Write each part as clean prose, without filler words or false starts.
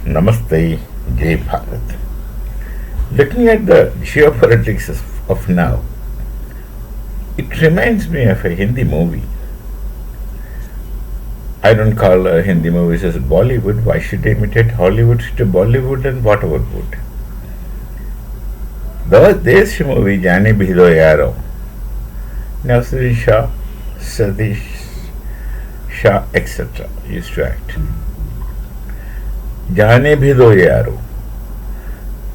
Namaste, Jai Bharat. Looking at the geopolitics of now, it reminds me of a Hindi movie. I don't call Hindi movies as Bollywood. Why should I imitate Hollywood to Bollywood and whatever would? The Desh movie Jani Bhido Yaro, Nasruddin Shah, Satish Shah, etc. used to act. Jane Bhido Yaro.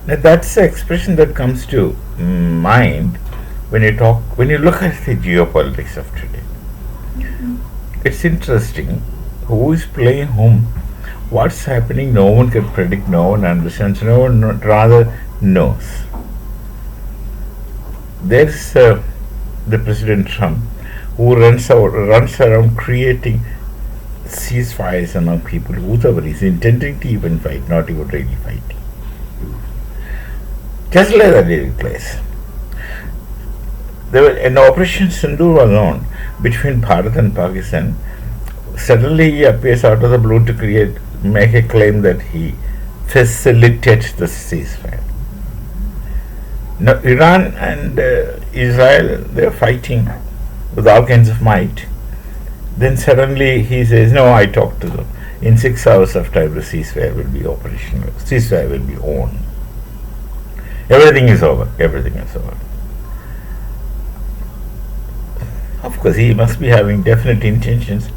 Now that's the expression that comes to mind when you look at the geopolitics of today. It's interesting who is playing whom, what's happening. No one can predict. No one understands. No one rather knows. There's the President Trump who runs around creating ceasefires among people, whoever is intending to even fight, not even really fighting. Just like that taking place. There was an Operation Sindoor was on between Bharat and Pakistan. Suddenly he appears out of the blue to make a claim that he facilitates the ceasefire. Now Iran and Israel, they're fighting with all kinds of might. Then suddenly he says, no, I talked to them. In 6 hours of time the ceasefire will be operational. Ceasefire will be on. Everything is over. Everything is over. Of course, he must be having definite intentions.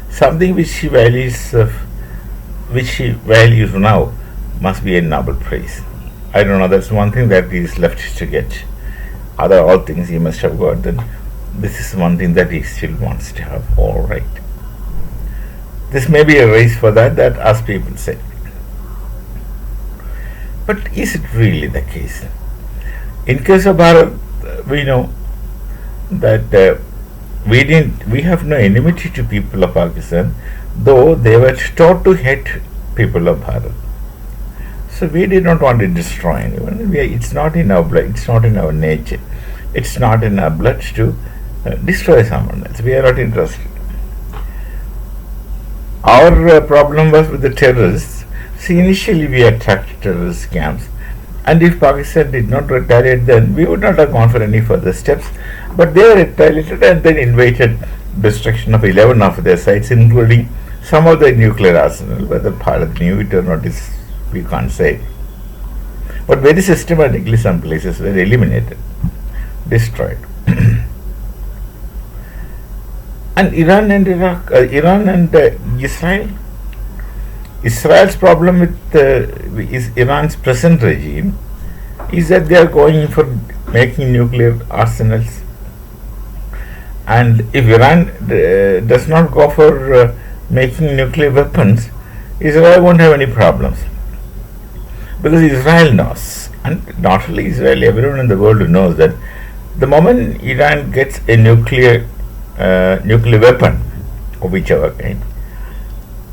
Something which he values now must be a noble praise. I don't know, that's one thing that he is left to get. Other all things he must have got, then this is one thing that he still wants to have. All right. This may be a race for that as people say. But is it really the case? In case of Bharat, we know that we have no enmity to people of Pakistan, though they were taught to hate people of Bharat. So we did not want to destroy anyone. It's not in our blood. It's not in our nature. It's not in our blood to destroy someone else. We are not interested. Our problem was with the terrorists. See, initially we attacked terrorist camps, and if Pakistan did not retaliate, then we would not have gone for any further steps. But they retaliated and then invaded destruction of 11 of their sites, including some of the nuclear arsenal. Whether Bharat knew it or not is we can't say. But very systematically, some places were eliminated, destroyed. And Iran and Israel. Israel's problem with is Iran's present regime is that they are going for making nuclear arsenals. And if Iran does not go for making nuclear weapons, Israel won't have any problems. Because Israel knows, and not only Israel, everyone in the world knows that the moment Iran gets a nuclear weapon of whichever kind,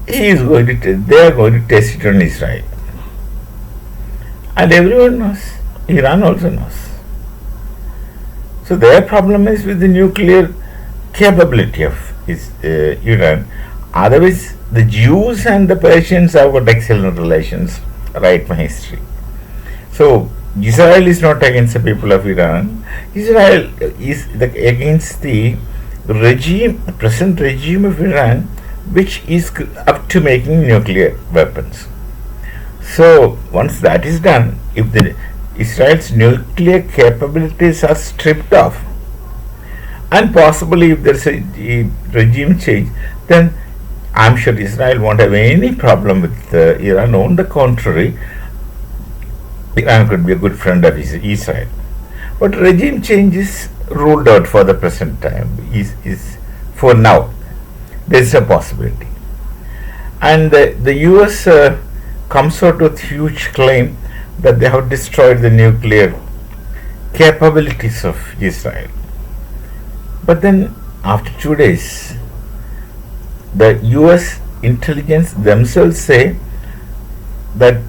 they are going to test it on Israel. And everyone knows. Iran also knows. So their problem is with the nuclear capability of Iran. Otherwise, the Jews and the Persians have got excellent relations right from history. So Israel is not against the people of Iran. Israel is against the present regime of Iran, which is up to making nuclear weapons. So once that is done, if Israel's nuclear capabilities are stripped off, and possibly if there's a regime change, then I'm sure Israel won't have any problem with Iran. On the contrary, Iran could be a good friend of Israel. But regime change is ruled out for the present time, is for now. There is a possibility. And the US comes out with huge claim that they have destroyed the nuclear capabilities of Israel. But then after 2 days, the US intelligence themselves say that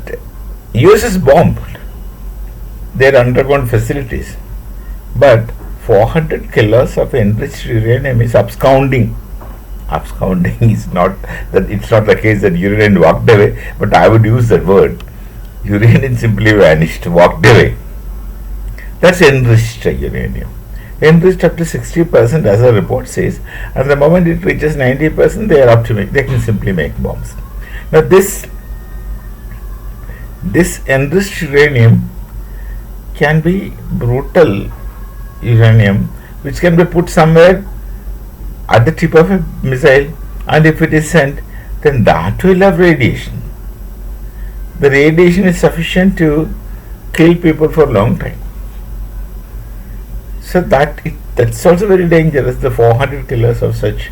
US is bombed their underground facilities, but 400 kilos of enriched uranium is absconding Absconding is not that, it's not the case that Uranian walked away, but I would use that word. Uranium simply vanished, walked away. That's enriched uranium. Enriched up to 60%, as the report says, and the moment it reaches 90%, they are up to make, they can simply make bombs. Now this enriched uranium can be brutal uranium, which can be put somewhere at the tip of a missile, and if it is sent, then that will have radiation. The radiation is sufficient to kill people for a long time. So that's also very dangerous. The 400 kilos of such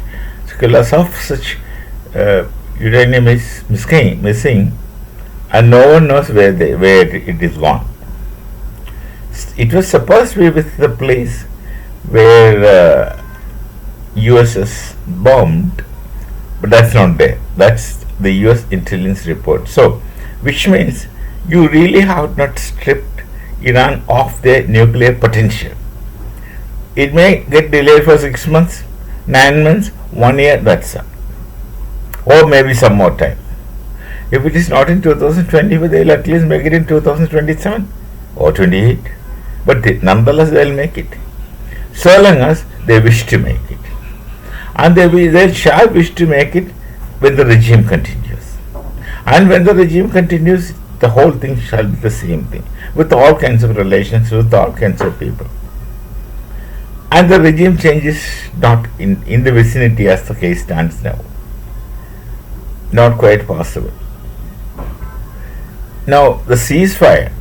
uranium is missing, and no one knows where it is gone. It was supposed to be with the place where USS bombed, but that's not there. That's the US intelligence report. So, which means you really have not stripped Iran of their nuclear potential. It may get delayed for 6 months, 9 months, 1 year, that's all. Or maybe some more time. If it is not in 2020, they'll at least make it in 2027 or 28. But nonetheless, they'll make it. So long as they wish to make it. And they shall wish to make it when the regime continues. And when the regime continues, the whole thing shall be the same thing, with all kinds of relations, with all kinds of people. And the regime change is not in the vicinity as the case stands now. Not quite possible. Now, the ceasefire,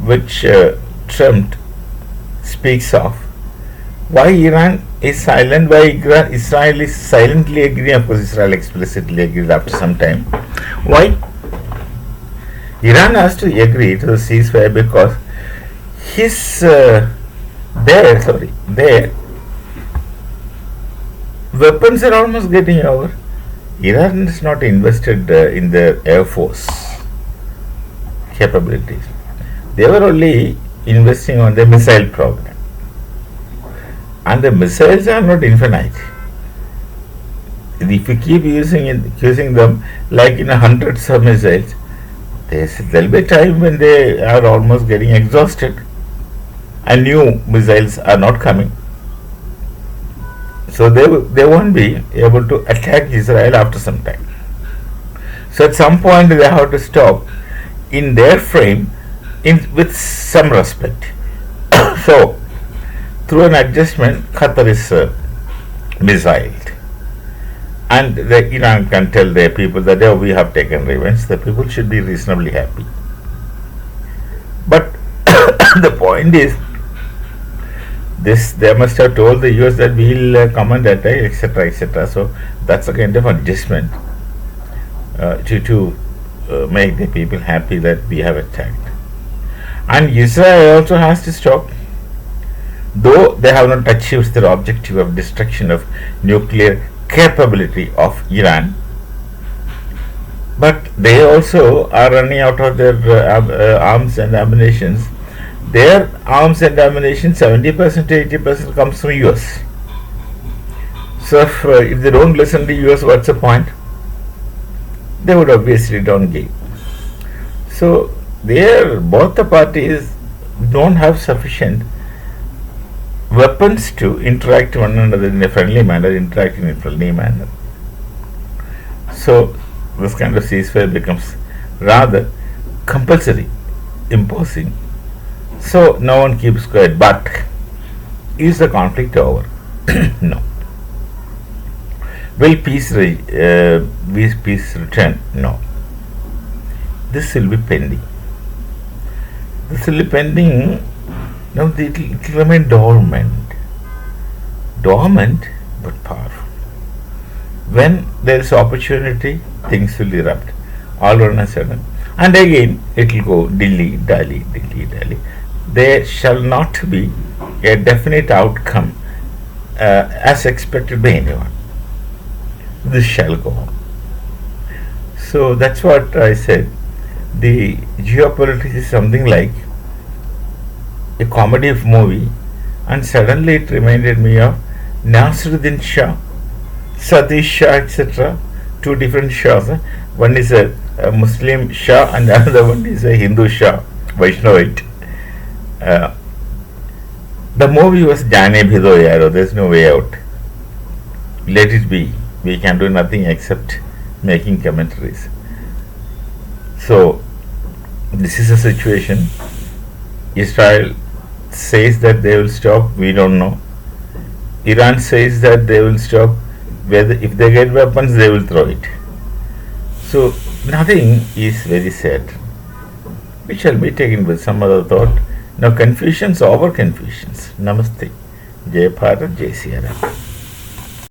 which Trump speaks of, why Iran is silent, why Israel is silently agreeing, of course Israel explicitly agreed after some time. Why? Iran has to agree to the ceasefire because their weapons are almost getting over. Iran is not invested in their air force capabilities. They were only investing on the missile program. And the missiles are not infinite. If you keep using them like hundreds of missiles, there will be a time when they are almost getting exhausted and new missiles are not coming. So they won't be able to attack Israel after some time. So at some point they have to stop in their frame with some respect. So through an adjustment, Qatar is missiled. And Iran can tell their people that we have taken revenge. The people should be reasonably happy. But the point is, they must have told the US that we will come and attack, etc., etc. So that's a kind of adjustment to make the people happy that we have attacked. And Israel also has to stop, though they have not achieved their objective of destruction of nuclear capability of Iran, but they also are running out of their arms and ammunition. Their arms and ammunition, 70% to 80% comes from US. So if they don't listen to US, what's the point? They would obviously don't give. So both the parties don't have sufficient weapons to interact one another in a friendly manner, So this kind of ceasefire becomes rather compulsory, imposing. So no one keeps quiet. But is the conflict over? No. Will peace return? No. This will be pending. Now it will remain dormant but powerful. When there is opportunity, things will erupt all on a sudden, and again it will go dilly dally. There shall not be a definite outcome as expected by anyone. This shall go on. So that's what I said. The geopolitics is something like a comedy movie, and suddenly it reminded me of Nasruddin Shah Satish Shah, etc. Two different Shahs. One is a Muslim Shah and another one is a Hindu Shah, Vaishnavite. Uh, the movie was Jane Bhido Yaro, there's no way out. Let it be. We can do nothing except making commentaries. So, this is a situation. Israel says that they will stop, we don't know. Iran says that they will stop. Whether if they get weapons, they will throw it. So nothing is very sad. We shall be taken with some other thought. Now confusions over confusions. Namaste. Jai Bharat, Jai Siya Ram.